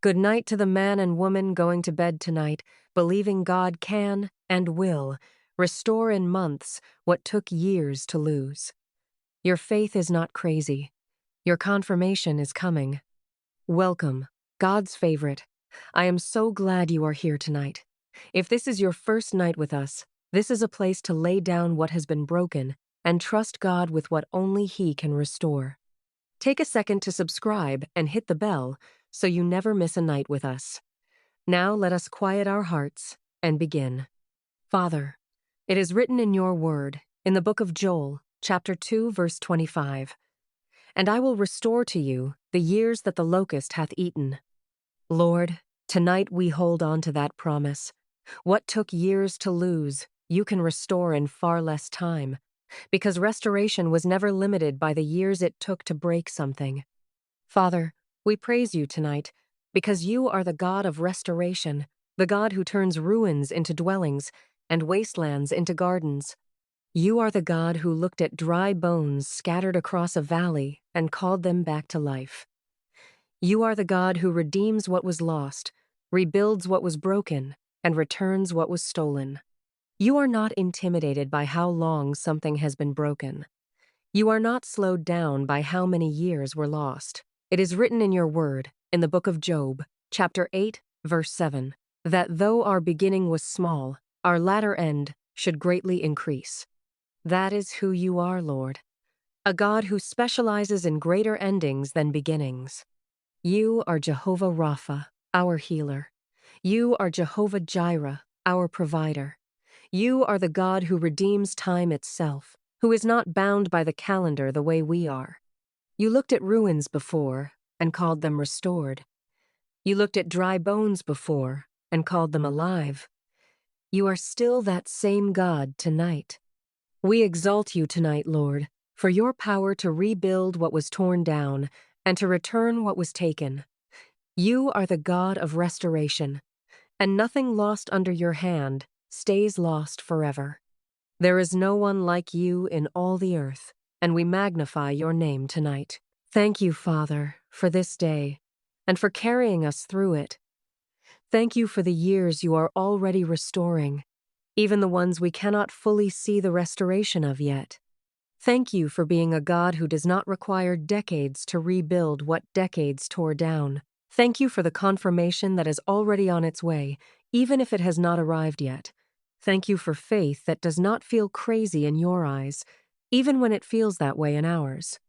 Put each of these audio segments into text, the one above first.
Good night to the man and woman going to bed tonight, believing God can and will restore in months what took years to lose. Your faith is not crazy. Your confirmation is coming. Welcome, God's favorite. I am so glad you are here tonight. If this is your first night with us, this is a place to lay down what has been broken and trust God with what only He can restore. Take a second to subscribe and hit the bell so you never miss a night with us. Now let us quiet our hearts and begin. Father, it is written in your word, in the book of Joel, chapter 2, verse 25, "And I will restore to you the years that the locust hath eaten." Lord, tonight we hold on to that promise. What took years to lose, you can restore in far less time, because restoration was never limited by the years it took to break something. Father, we praise you tonight, because you are the God of restoration, the God who turns ruins into dwellings and wastelands into gardens. You are the God who looked at dry bones scattered across a valley and called them back to life. You are the God who redeems what was lost, rebuilds what was broken, and returns what was stolen. You are not intimidated by how long something has been broken. You are not slowed down by how many years were lost. It is written in your word, in the book of Job, chapter 8, verse 7, that though our beginning was small, our latter end should greatly increase. That is who you are, Lord, a God who specializes in greater endings than beginnings. You are Jehovah Rapha, our healer. You are Jehovah Jireh, our provider. You are the God who redeems time itself, who is not bound by the calendar the way we are. You looked at ruins before and called them restored. You looked at dry bones before and called them alive. You are still that same God tonight. We exalt you tonight, Lord, for your power to rebuild what was torn down and to return what was taken. You are the God of restoration, and nothing lost under your hand stays lost forever. There is no one like you in all the earth, and we magnify your name tonight. Thank you, Father, for this day, and for carrying us through it. Thank you for the years you are already restoring, even the ones we cannot fully see the restoration of yet. Thank you for being a God who does not require decades to rebuild what decades tore down. Thank you for the confirmation that is already on its way, even if it has not arrived yet. Thank you for faith that does not feel crazy in your eyes, even when it feels that way in ours.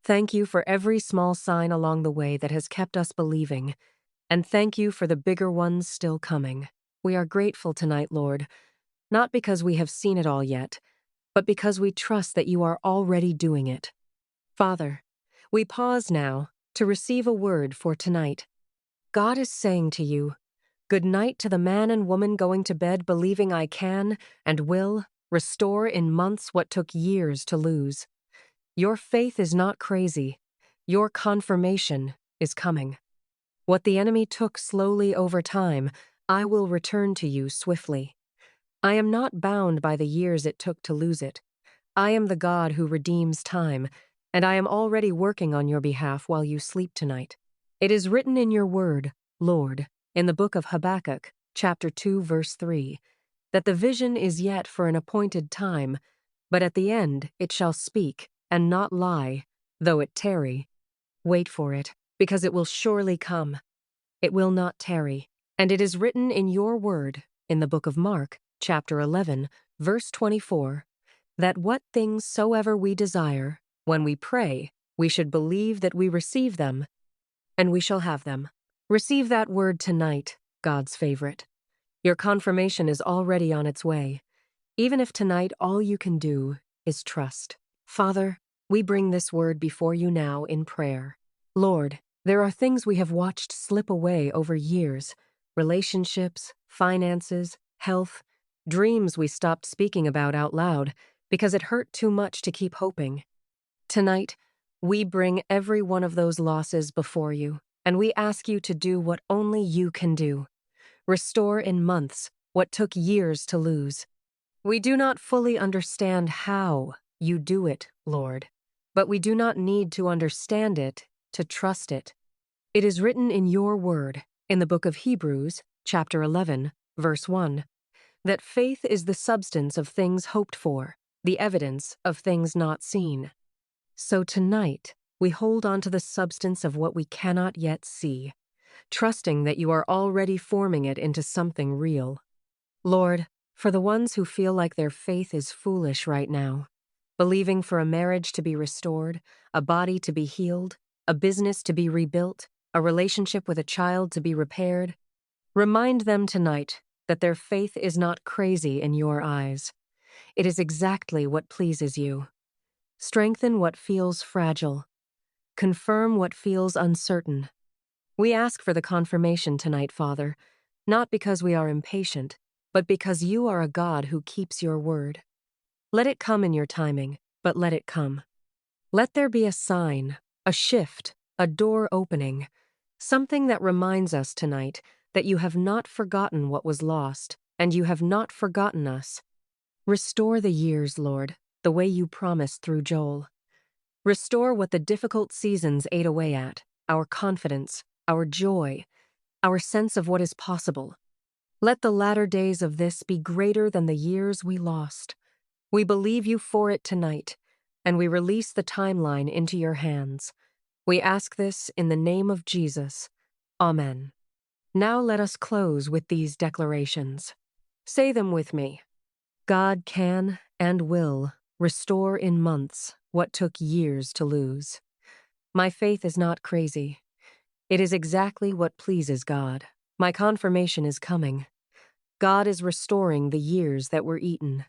Thank you for every small sign along the way that has kept us believing, and thank you for the bigger ones still coming. We are grateful tonight, Lord, not because we have seen it all yet, but because we trust that you are already doing it. Father, we pause now to receive a word for tonight. God is saying to you, good night to the man and woman going to bed believing I can and will restore in months what took years to lose. Your faith is not crazy. Your confirmation is coming. What the enemy took slowly over time, I will return to you swiftly. I am not bound by the years it took to lose it. I am the God who redeems time, and I am already working on your behalf while you sleep tonight. It is written in your word, Lord, in the book of Habakkuk, chapter 2, verse 3, that the vision is yet for an appointed time, but at the end it shall speak, and not lie, though it tarry. Wait for it, because it will surely come. It will not tarry. And it is written in your word, in the book of Mark, chapter 11, verse 24, that what things soever we desire, when we pray, we should believe that we receive them, and we shall have them. Receive that word tonight, God's favorite. Your confirmation is already on its way, even if tonight all you can do is trust. Father, we bring this word before you now in prayer. Lord, there are things we have watched slip away over years, relationships, finances, health, dreams we stopped speaking about out loud because it hurt too much to keep hoping. Tonight, we bring every one of those losses before you, and we ask you to do what only you can do. Restore in months what took years to lose. We do not fully understand how you do it, Lord, but we do not need to understand it to trust it. It is written in your word, in the book of Hebrews, chapter 11, verse 1, that faith is the substance of things hoped for, the evidence of things not seen. So tonight, we hold on to the substance of what we cannot yet see, trusting that you are already forming it into something real. Lord, for the ones who feel like their faith is foolish right now, believing for a marriage to be restored, a body to be healed, a business to be rebuilt, a relationship with a child to be repaired, remind them tonight that their faith is not crazy in your eyes. It is exactly what pleases you. Strengthen what feels fragile. Confirm what feels uncertain. We ask for the confirmation tonight, Father, not because we are impatient, but because you are a God who keeps your word. Let it come in your timing, but let it come. Let there be a sign, a shift, a door opening, something that reminds us tonight that you have not forgotten what was lost, and you have not forgotten us. Restore the years, Lord, the way you promised through Joel. Restore what the difficult seasons ate away at, our confidence, our joy, our sense of what is possible. Let the latter days of this be greater than the years we lost. We believe you for it tonight, and we release the timeline into your hands. We ask this in the name of Jesus. Amen. Now let us close with these declarations. Say them with me. God can and will restore in months what took years to lose. My faith is not crazy. It is exactly what pleases God. My confirmation is coming. God is restoring the years that were eaten.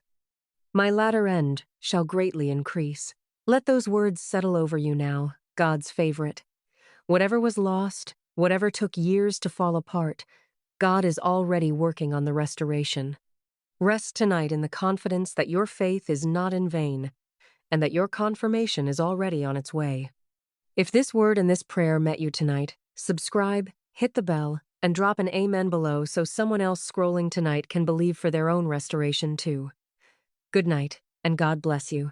My latter end shall greatly increase. Let those words settle over you now, God's favorite. Whatever was lost, whatever took years to fall apart, God is already working on the restoration. Rest tonight in the confidence that your faith is not in vain, and that your confirmation is already on its way. If this word and this prayer met you tonight, subscribe, hit the bell, and drop an amen below so someone else scrolling tonight can believe for their own restoration too. Good night, and God bless you.